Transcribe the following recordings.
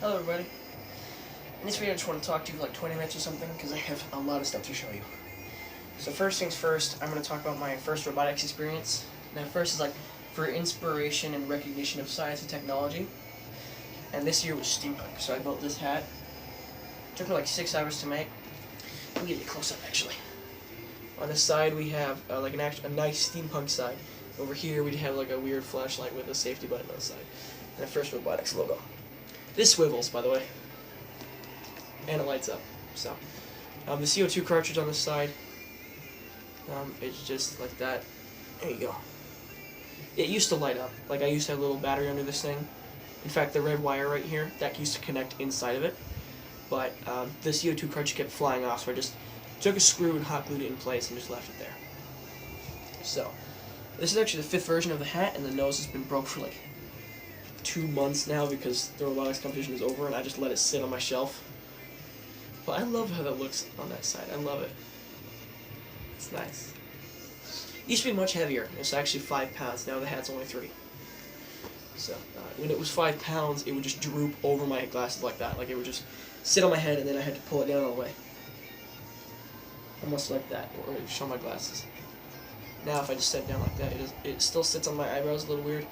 Hello everybody. In this video I just want to talk to you for like 20 minutes or something because I have a lot of stuff to show you. So first things first, I'm going to talk about my first robotics experience. Now first is like for inspiration and recognition of science and technology. And this year was steampunk, so I built this hat. It took me like 6 hours to make. Let me give you a close up actually. On the side we have like a nice steampunk side. Over here we have like a weird flashlight with a safety button on the side. And a first robotics logo. This swivels, by the way, and it lights up. So, the CO2 cartridge on the side, it's just like that. There you go. It used to light up. Like I used to have a little battery under this thing. In fact, the red wire right here, that used to connect inside of it. But the CO2 cartridge kept flying off, so I just took a screw and hot glued it in place and just left it there. So, this is actually the 5th version of the hat, and the nose has been broke for like 2 months now because the robotics competition is over and I just let it sit on my shelf. But I love how that looks on that side. I love it. It's nice. It used to be much heavier. It's actually 5 pounds. Now the hat's only 3. So when it was 5 pounds, it would just droop over my glasses like that. Like it would just sit on my head and then I had to pull it down all the way. Almost like that, or show my glasses. Now if I just set it down like that, it still sits on my eyebrows a little weird.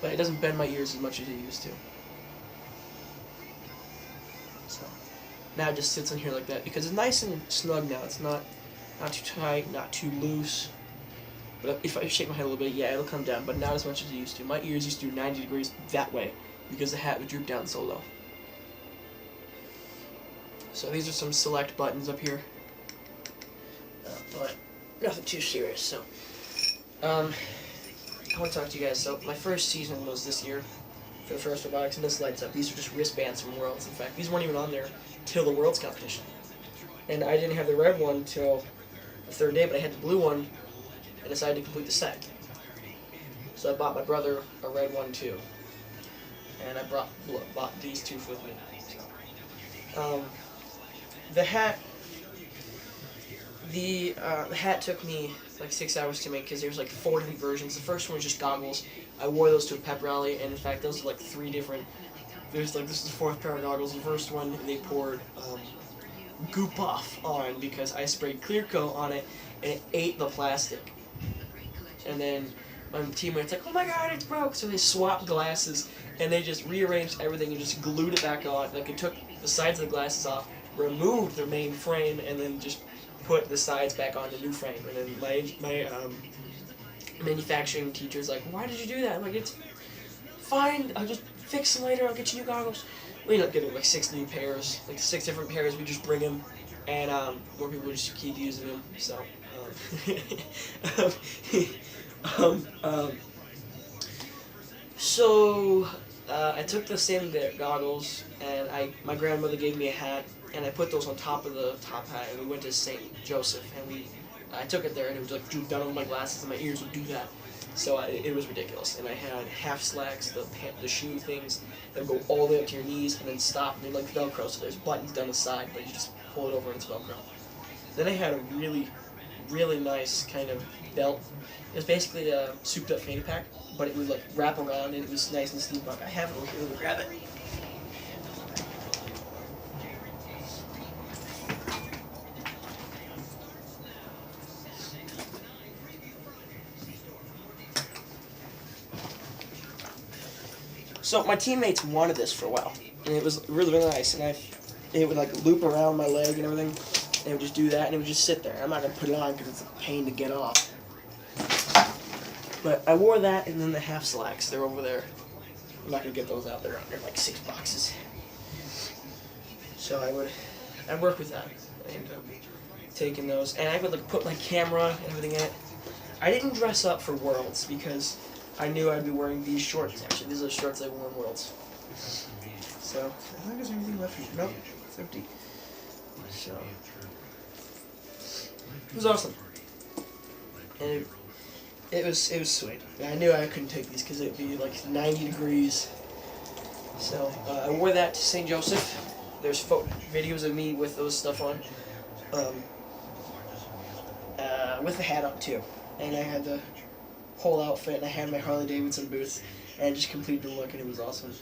But it doesn't bend my ears as much as it used to. So now it just sits in here like that because it's nice and snug now. It's not too tight, not too loose. But if I shake my head a little bit, yeah, it'll come down, but not as much as it used to. My ears used to do 90 degrees that way because the hat would droop down so low. So these are some select buttons up here, but nothing too serious. So I want to talk to you guys. So my first season was this year for the first robotics, and this lights up. These are just wristbands from Worlds. In fact, these weren't even on there till the Worlds competition. And I didn't have the red one till the 3rd day, but I had the blue one and decided to complete the set. So I bought my brother a red one too. And I bought these 2 with me. So, the hat took me like 6 hours to make because there's like 4 different versions. The first one was just goggles. I wore those to a pep rally, and in fact those are like 3 different. There's like, this is the 4th pair of goggles. The first one they poured goop off on because I sprayed clear coat on it and it ate the plastic. And then my teammates like, oh my god, it's broke. So they swapped glasses and they just rearranged everything and just glued it back on. Like it took the sides of the glasses off, removed the main frame, and then just put the sides back on the new frame. And then my manufacturing teacher's like, why did you do that? I'm like, it's fine, I'll just fix them later, I'll get you new goggles. We ended up getting like 6 new pairs, like 6 different pairs. We just bring them, and more people just keep using them. So, I took the same goggles, and my grandmother gave me a hat, and I put those on top of the top hat, and we went to St. Joseph, and I took it there, and it would like droop down over my glasses, and my ears would do that. So it was ridiculous. And I had half slacks, the shoe things that would go all the way up to your knees and then stop, and they're like Velcro, so there's buttons down the side, but you just pull it over and it's Velcro. Then I had a really, really nice kind of belt. It was basically a souped up fanny pack, but it would like wrap around, and it was nice and steampunk. I have it over here, let me grab it. So my teammates wanted this for a while, and it was really, really nice. And it would like loop around my leg and everything, and it would just do that, and it would just sit there. I'm not gonna put it on because it's a pain to get off. But I wore that, and then the half slacks. They're over there. I'm not gonna get those out. They're under like 6 boxes. So I'd work with that, and taking those, and I would like put my camera and everything in it. I didn't dress up for Worlds because I knew I'd be wearing these shorts. Actually, these are the shorts I wore in Worlds. So, I think there's anything left here. Nope, it's empty. So, it was awesome. And it was sweet. And I knew I couldn't take these because it'd be like 90 degrees. So, I wore that to St. Joseph. There's videos of me with those stuff on. With the hat on too. And I had the whole outfit, and I had my Harley Davidson boots, and I just completed the look, and it was awesome.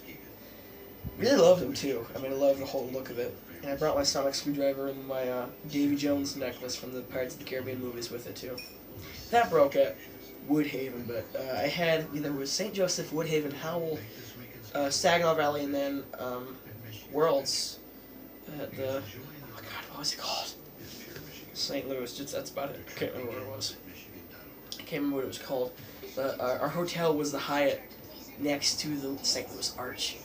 Really loved them too. I mean, I love the whole look of it. And I brought my sonic screwdriver and my Davy Jones necklace from the Pirates of the Caribbean movies with it too. That broke at Woodhaven, but I had there was St. Joseph, Woodhaven, Howell, Saginaw Valley, and then Worlds at the oh my God, what was it called? St. Louis. Just that's about it. I can't remember what it was. I can't remember what it was called. But our hotel was the Hyatt next to the St. Louis Arch.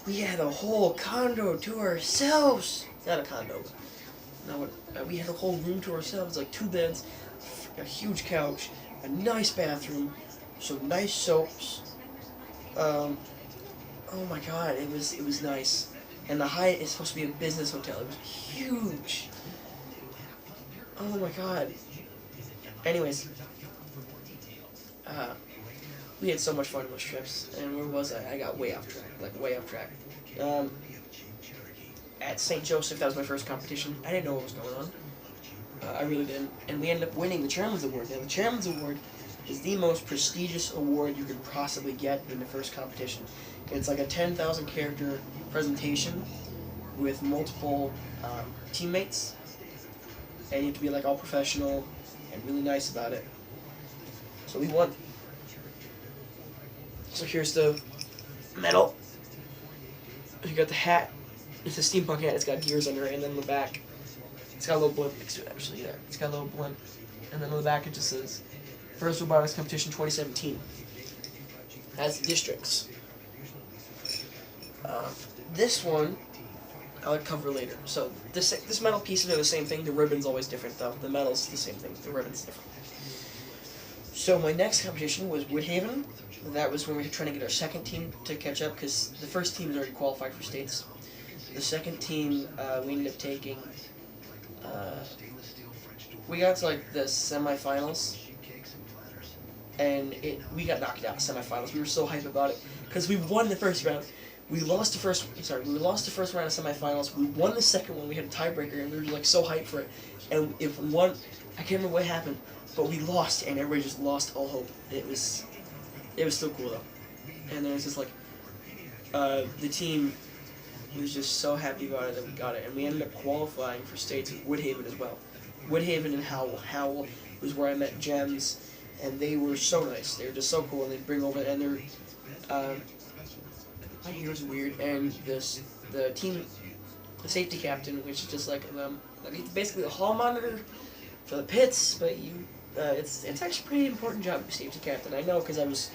We had a whole condo to ourselves. Not a condo, but no, we had a whole room to ourselves, like 2 beds, a huge couch, a nice bathroom, some nice soaps. Oh my God, it was nice. And the Hyatt is supposed to be a business hotel. It was huge. Oh my God. Anyways, we had so much fun on those trips. And where was I? I got way off track. Like, way off track. At St. Joseph, that was my first competition. I didn't know what was going on. I really didn't. And we ended up winning the Chairman's Award. Now, the Chairman's Award is the most prestigious award you could possibly get in the first competition. It's like a 10,000 character presentation with multiple teammates. And you have to be like all professional and really nice about it. So we won. So here's the medal. You got the hat. It's a steampunk hat. It's got gears under it, and then on the back, it's got a little blimp next to it. Actually, yeah, it's got a little blimp, and then on the back it just says First Robotics Competition 2017. Has districts. This one I'll cover later. So this metal pieces are the same thing. The ribbon's always different, though. The metal's the same thing. The ribbon's different. So my next competition was Woodhaven. That was when we were trying to get our second team to catch up, because the first team was already qualified for states. The second team, we ended up taking, we got to like the semifinals, and we got knocked out in the semifinals. We were so hyped about it, because we won the first round. We lost the first round of semifinals. We won the second one. We had a tiebreaker, and we were like so hyped for it. And if one, I can't remember what happened, but we lost, and everybody just lost all hope. It was still cool though. And then it's just like, the team was just so happy about it that we got it, and we ended up qualifying for states with Woodhaven as well. Woodhaven and Howell. Howell was where I met Gems, and they were so nice. They were just so cool, and they'd bring over, and they're, my hair was weird, and the team, the safety captain, which is just like basically a hall monitor for the pits, but it's actually a pretty important job to be safety captain. I know, because I was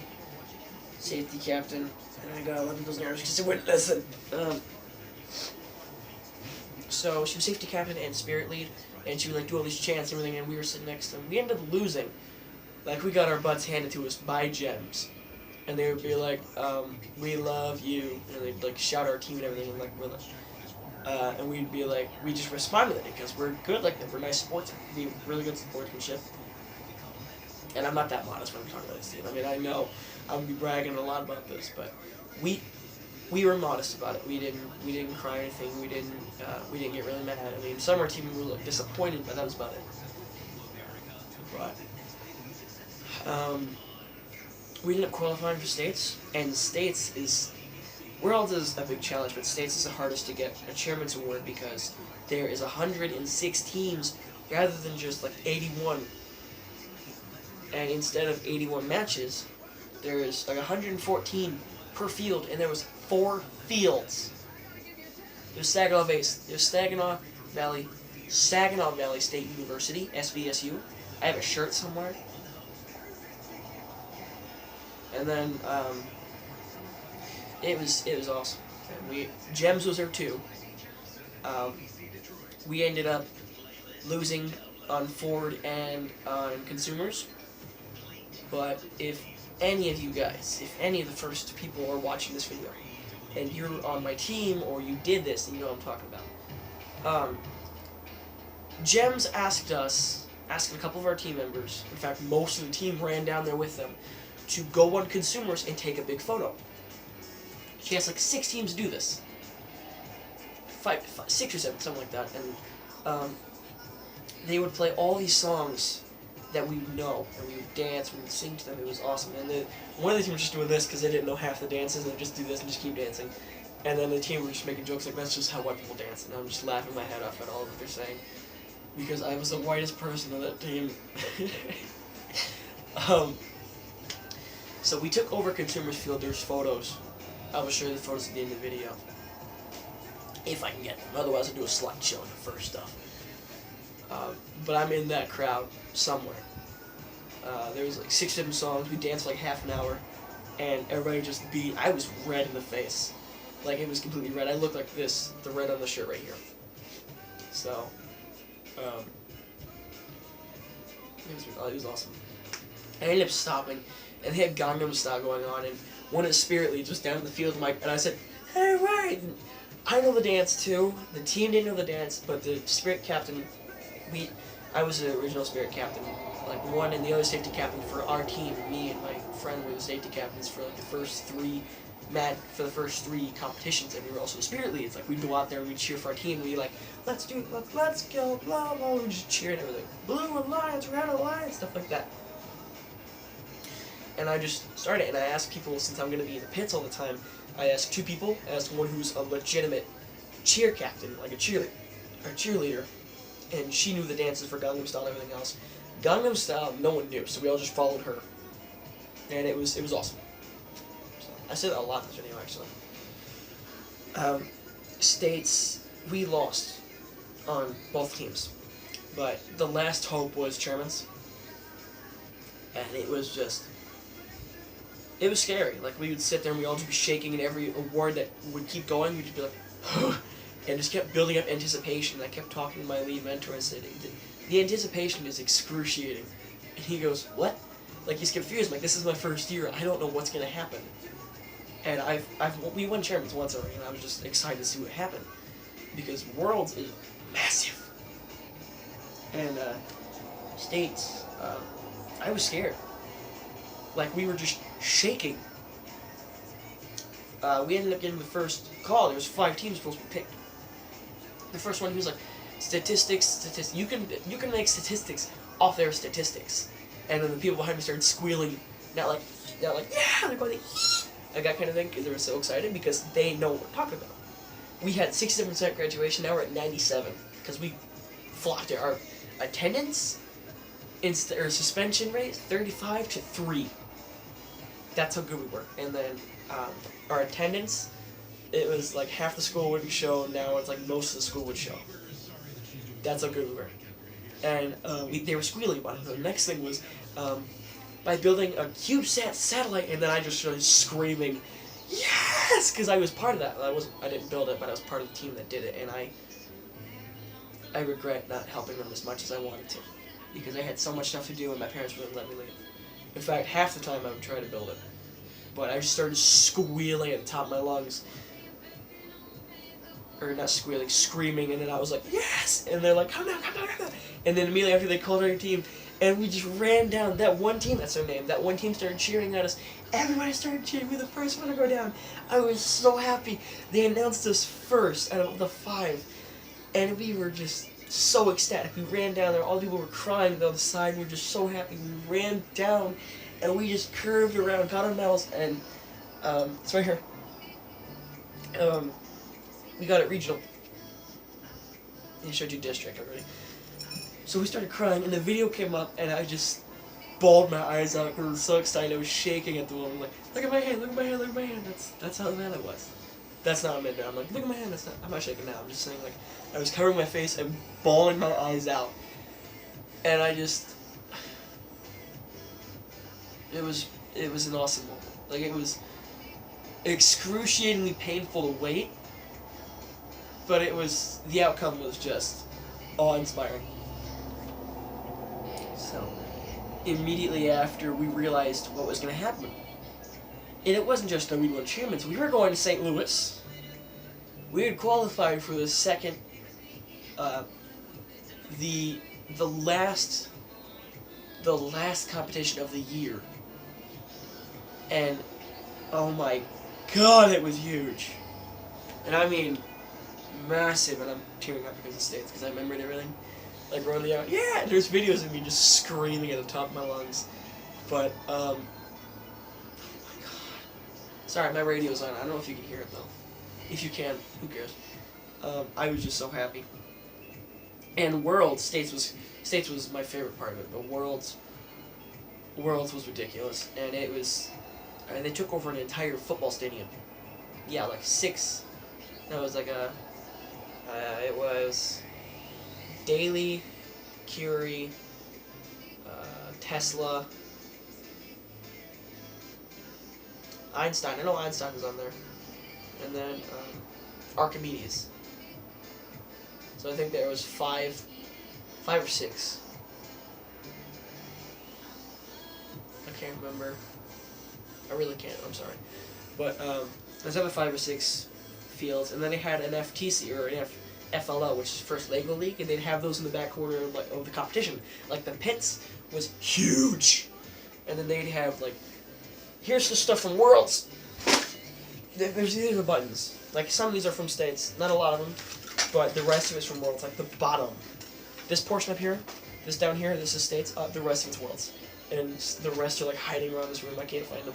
safety captain, and I got a lot of people's nerves because they wouldn't listen. So she was safety captain and spirit lead, and she would like do all these chants and everything, and we were sitting next to them. We ended up losing. Like, we got our butts handed to us by Gems. And they would be like, we love you, and they'd like shout our team and everything, and like, and we'd be like, we just responded to it because we're good like that. We're nice sports, we have really good sportsmanship. And I'm not that modest when I'm talking about this team. I mean, I know I would be bragging a lot about this, but we were modest about it. We didn't cry or anything. We didn't get really mad. I mean, some of our team were like disappointed, but that was about it. But we ended up qualifying for states, and states is, Worlds is a big challenge, but states is the hardest to get a chairman's award because there is 106 teams rather than just like 81. And instead of 81 matches, there is like 114 per field, and there was 4 fields. There's Saginaw Valley State University, SVSU. I have a shirt somewhere. And then it was awesome. Gems was there too. We ended up losing on Ford and on Consumers. But if any of you guys, if any of the first people are watching this video, and you're on my team or you did this, then you know what I'm talking about. Gems asked a couple of our team members, in fact most of the team ran down there with them, to go on Consumers and take a big photo. She has like 6 teams to do this. 6 or 7, something like that. And they would play all these songs that we would know, and we would dance, we would sing to them. It was awesome. And one of the teams was just doing this because they didn't know half the dances, and they'd just do this and just keep dancing. And then the team were just making jokes like, that's just how white people dance. And I'm just laughing my head off at all that they're saying. Because I was the whitest person on that team. So we took over Consumers Field. There's photos. I will show you the photos at the end of the video. If I can get them. Otherwise I'll do a slideshow in the first stuff. But I'm in that crowd somewhere. There was like 6 different songs. We danced like half an hour. And everybody just beat. I was red in the face. Like, it was completely red. I looked like this. The red on the shirt right here. So, it was awesome. I ended up stopping. And they had Gangnam Style going on. And one of the spirit leads was down in the field. And I said, hey, wait! And I know the dance too. The team didn't know the dance. But the spirit captain, I was the original spirit captain. Like, one and the other safety captain for our team. Me and my friend were the safety captains for like the first 3 competitions, and we were also the spirit leads. Like, we'd go out there and we'd cheer for our team, and we'd be like, let's go, blah blah. We'd just cheer and everything. Blue Alliance, Red Alliance, stuff like that. And I just started, and I asked people, since I'm gonna be in the pits all the time, I asked 2 people. I asked one who's a legitimate cheer captain, like a cheerleader, and she knew the dances for Gangnam Style and everything else. Gangnam Style, no one knew, so we all just followed her, and it was awesome. So, I said that a lot in this video, actually. States, we lost on both teams, but the last hope was Chairman's, and it was scary. Like, we would sit there and we'd all just be shaking, and every award that would keep going, we'd just be like, and just kept building up anticipation. And I kept talking to my lead mentor and said, the anticipation is excruciating. And he goes, what? Like, he's confused. I'm like, this is my first year. I don't know what's going to happen. And we won Chairman's once already, and I was just excited to see what happened. Because Worlds is massive. And, States, I was scared. Like, we were just shaking. We ended up getting the first call. There was 5 teams supposed to be picked. The first one, he was like, statistics. You can make statistics off their statistics. And then the people behind me started squealing, not like yeah, they're going like that kind of thing, because they were so excited because they know what we're talking about. We had 67% graduation. Now we're at 97 because we flopped it. Our attendance or suspension rate 35 to 3. That's how good we were. And then our attendance, it was like half the school wouldn't show. Now it's like most of the school would show. That's how good we were. And they were squealing about it. The next thing was by building a CubeSat satellite, and then I just started screaming, yes, because I was part of that. I didn't build it, but I was part of the team that did it, and I regret not helping them as much as I wanted to, because I had so much stuff to do, and my parents wouldn't let me leave. In fact, half the time I would try to build it, but I just started squealing at the top of my lungs. Or not squealing, screaming, and then I was like, yes! And they're like, come down. And then immediately after they called our team, and we just ran down. That one team, that's their name, that one team started cheering at us. Everybody started cheering. We were the first one to go down. I was so happy. They announced us first out of the 5. And we were just so ecstatic. We ran down there. All the people were crying down the side. We were just so happy. We ran down, and we just curved around, got our medals, and it's right here. We got it regional. I showed you district already. So we started crying, and the video came up, and I just bawled my eyes out because I was so excited. I was shaking at the wall. I'm like, look at my hand, look at my hand, look at my hand. That's how mad I was. That's not what I meant. I'm like, look at my hand. I'm not shaking now. I'm just saying, like, I was covering my face and bawling my eyes out, and I just, it was an awesome moment. Like, it was excruciatingly painful to wait. But the outcome was just awe-inspiring. So, immediately after, we realized what was going to happen. And it wasn't just that we won Chairman's. We were going to St. Louis. We had qualified for the second, the last competition of the year. And, oh my god, it was huge. And I mean, massive, and I'm tearing up because of States, because I remembered everything. Like, running out, yeah! And there's videos of me just screaming at the top of my lungs. But, oh my god. Sorry, my radio's on. I don't know if you can hear it, though. If you can, who cares? I was just so happy. And Worlds States was my favorite part of it. But Worlds was ridiculous, and it was. And they took over an entire football stadium. Yeah, like 6. That was like a. It was Daly, Curie, Tesla, Einstein. I know Einstein was on there, and then Archimedes. So I think there was 5 or 6. I can't remember. I really can't. I'm sorry, but there's other 5 or 6 fields, and then they had an FTC or an FLL, which is First Lego League, and they'd have those in the back corner of the competition. Like the pits was huge, and then they'd have like, here's the stuff from Worlds. These are the buttons. Like some of these are from States, not a lot of them, but the rest of it's from Worlds. Like the bottom, this portion up here, this down here, this is States. The rest of it's Worlds, and the rest are like hiding around this room. I can't find them.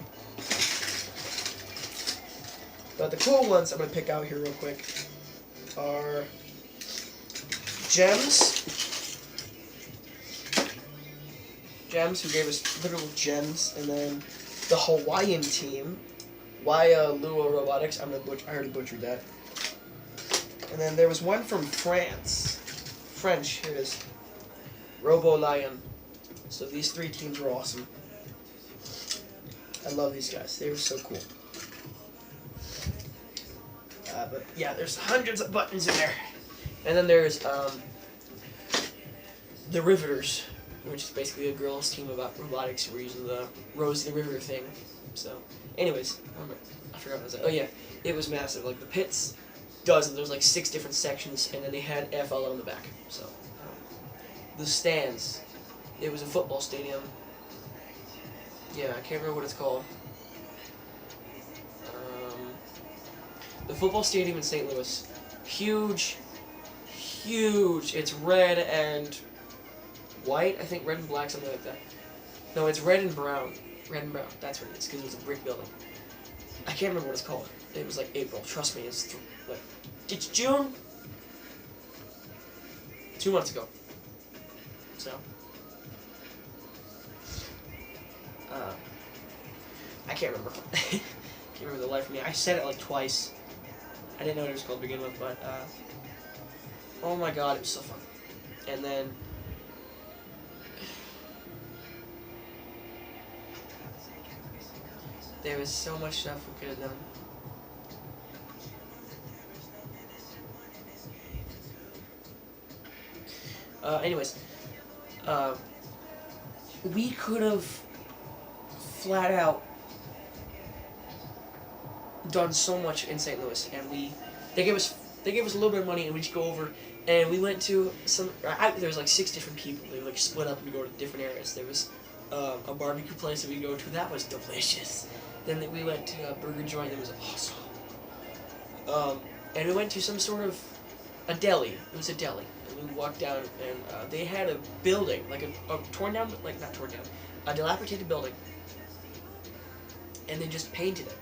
But the cool ones I'm gonna pick out here real quick are Gems, who gave us literal gems, and then the Hawaiian team, Lua Robotics. I already butchered that. And then there was one from France. French, here it is. Robo Lion. So these 3 teams were awesome. I love these guys. They were so cool. But yeah, there's hundreds of buttons in there. And then there's the Riveters, which is basically a girls' team about robotics. We're using the Rosie the Riveter thing. So, anyways, I forgot what I was saying. Oh yeah, it was massive. Like the pits, dozens. There was like 6 different sections, and then they had FL on the back. So, the stands. It was a football stadium. Yeah, I can't remember what it's called. The football stadium in St. Louis, huge. It's red and white. I think red and black, something like that. No, it's red and brown. Red and brown. That's what it is, because it was a brick building. I can't remember what it's called. It was like April. Trust me, it's June. 2 months ago. So. I can't remember. Can't remember the life of me. I said it like twice. I didn't know what it was called to begin with, but oh my god, it was so fun. And then there was so much stuff we could have done. Anyways, we could have flat out done so much in St. Louis, and they gave us a little bit of money, and we just go over, and we went to some. There was like 6 different people. They like split up and we go to different areas. There was a barbecue place that we go to that was delicious. Then we went to a burger joint that was awesome. And we went to some sort of a deli. It was a deli, and we walked down, and they had a building, like a torn down, like not torn down, a dilapidated building, and they just painted it.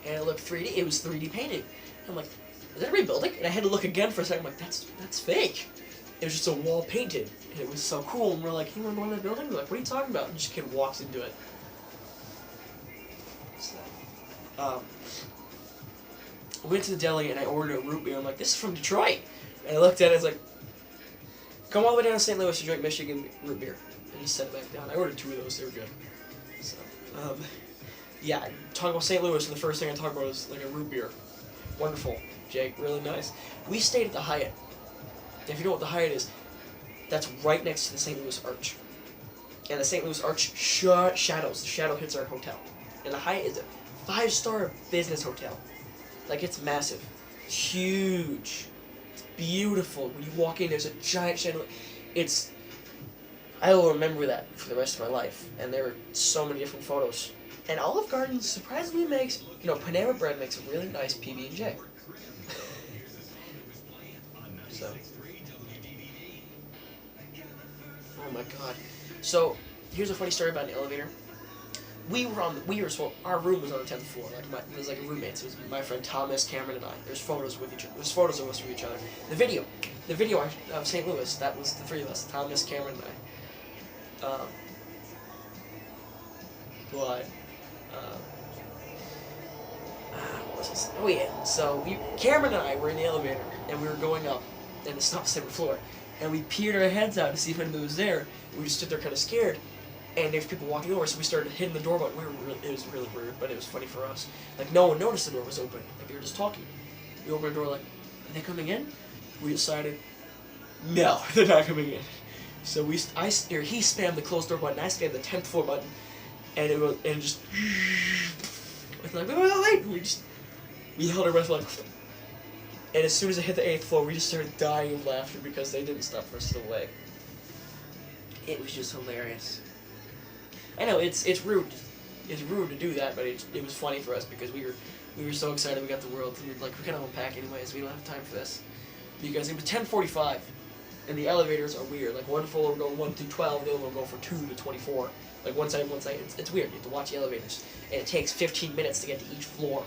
And it looked 3D. It was 3D painted. And I'm like, is that a real building? And I had to look again for a second. I'm like, that's fake. It was just a wall painted. And it was so cool. And we're like, hey, you want to go in that building? We're like, what are you talking about? And just a kid walks into it. So, I went to the deli and I ordered a root beer. I'm like, this is from Detroit. And I looked at it. I was like, come all the way down to St. Louis to drink Michigan root beer. And just set it back down. I ordered 2 of those. They were good. So, yeah, talking about St. Louis, and the first thing I talk about is like a root beer. Wonderful, Jake, really nice. We stayed at the Hyatt. If you know what the Hyatt is, that's right next to the St. Louis Arch. And the St. Louis Arch shadows. The shadow hits our hotel. And the Hyatt is a 5-star business hotel. Like, it's massive. Huge. It's beautiful. When you walk in, there's a giant shadow. I will remember that for the rest of my life. And there are so many different photos. And Olive Garden surprisingly makes, Panera Bread makes a really nice PB&J. So. Oh my god. So, here's a funny story about an elevator. our room was on the 10th floor. Like it was like a roommates. It was my friend Thomas, Cameron, and I. There's photos with each other. There's photos of us with each other. The video of St. Louis. That was the three of us: Thomas, Cameron, and I. But what was this? Oh yeah. So Cameron and I were in the elevator, and we were going up, and it stopped 7th floor, and we peered our heads out to see if anybody was there. We just stood there kind of scared. And there's people walking over, so we started hitting the door button. It was really weird, but it was funny for us. Like, no one noticed the door was open. Like, they were just talking. We opened the door, like, are they coming in? We decided, no, they're not coming in. So he spammed the closed door button, I spammed the 10th floor button, and it just, it's like, wait. We held our breath, like, and as soon as it hit the 8th floor, we just started dying of laughter because they didn't stop for us to the way. It was just hilarious. I know it's rude. It's rude to do that, but it was funny for us because we were so excited we got the world. And we're gonna unpack anyways. We don't have time for this because it was 10:45, and the elevators are weird. Like one floor will go 1 through 12, the other will go from 2 to 24. Like one side. It's weird. You have to watch the elevators, and it takes 15 minutes to get to each floor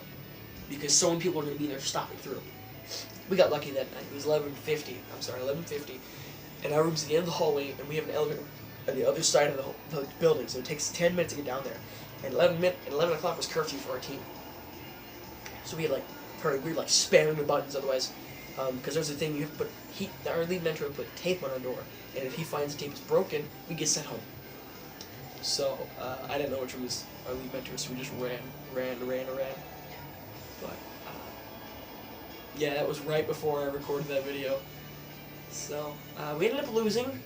because so many people are gonna be there stopping through. We got lucky that night. It was 11:50, and our room's at the end of the hallway, and we have an elevator on the other side of the building, so it takes 10 minutes to get down there. And 11 o'clock was curfew for our team. So we were spamming the buttons otherwise, because there's a thing you have to put, our lead mentor would put tape on our door, and if he finds the tape is broken, we get sent home. So, I didn't know which one was our lead mentor, so we just ran. But, yeah, that was right before I recorded that video. So, we ended up losing.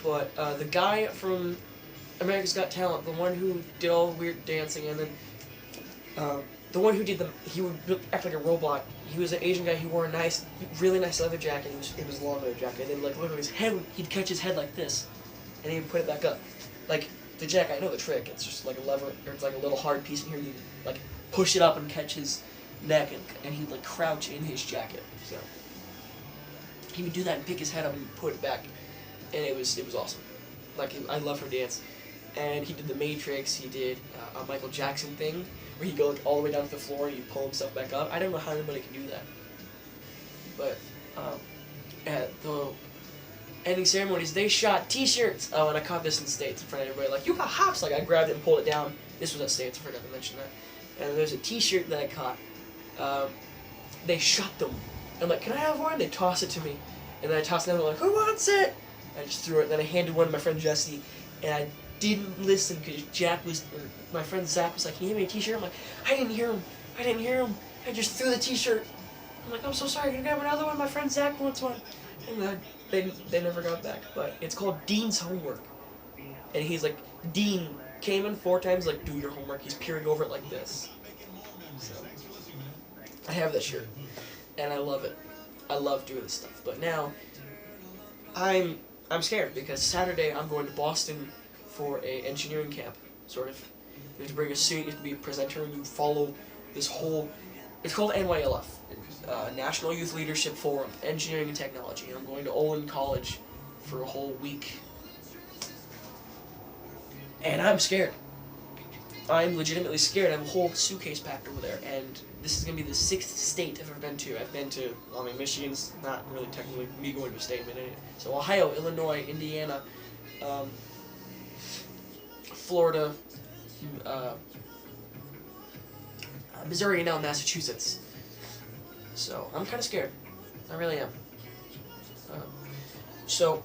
But the guy from America's Got Talent, the one who did all the weird dancing, and then the one who he would act like a robot. He was an Asian guy who wore a really nice leather jacket. It was a long leather jacket. And then look at his head. He'd catch his head like this, and he'd put it back up. Like the jacket, I know the trick. It's just like a lever, or it's like a little hard piece in here. You like push it up and catch his neck, and he'd like crouch in his jacket. So he would do that and pick his head up and put it back. And it was awesome. Like, I love her dance. And he did the Matrix, he did a Michael Jackson thing, where he'd go like, all the way down to the floor and he'd pull himself back up. I don't know how anybody can do that. But at the ending ceremonies, they shot t-shirts. Oh, and I caught this in the States in front of everybody. Like, you got hops! Like, I grabbed it and pulled it down. This was at States, I forgot to mention that. And there's a t-shirt that I caught. They shot them. I'm like, can I have one? They toss it to me. And then I tossed it and I'm like, who wants it? I just threw it, and then I handed one to my friend Jesse, and I didn't listen because my friend Zach was like, can you give me a t-shirt? I'm like, I didn't hear him. I just threw the t-shirt. I'm like, I'm so sorry, can you grab another one? My friend Zach wants one. And they never got back, but it's called Dean's Homework. And he's like, Dean came in 4 times, like, do your homework. He's peering over it like this. So, I have that shirt, and I love it. I love doing this stuff, but now, I'm scared because Saturday I'm going to Boston for a engineering camp, sort of. You have to bring a suit, you have to be a presenter, and you follow this whole, it's called NYLF, National Youth Leadership Forum, Engineering and Technology, and I'm going to Olin College for a whole week. And I'm scared. I'm legitimately scared. I have a whole suitcase packed over there, and this is going to be the 6th state I've ever been to. I've been to, Michigan's not really technically me going to a state, but anyway. So Ohio, Illinois, Indiana, Florida, Missouri, and now Massachusetts. So I'm kind of scared. I really am. So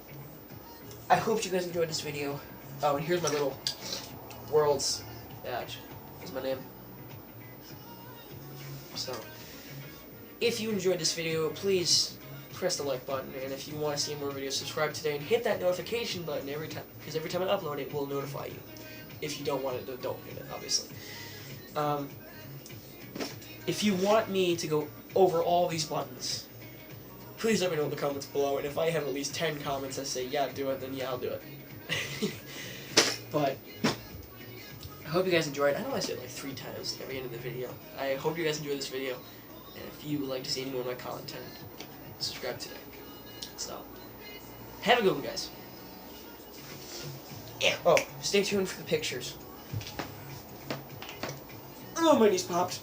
I hope you guys enjoyed this video. Oh, and here's my little Worlds badge. Here's my name. So, if you enjoyed this video, please press the like button, and if you want to see more videos, subscribe today, and hit that notification button every time, because every time I upload it will notify you. If you don't want it, don't hit it, obviously. If you want me to go over all these buttons, please let me know in the comments below, and if I have at least 10 comments that say, yeah, do it, then yeah, I'll do it. But I hope you guys enjoyed. I know I said it like 3 times at the end of the video. I hope you guys enjoyed this video, and if you would like to see any more of my content, subscribe today. So, have a good one, guys. Yeah. Oh, stay tuned for the pictures. Oh, my knees popped.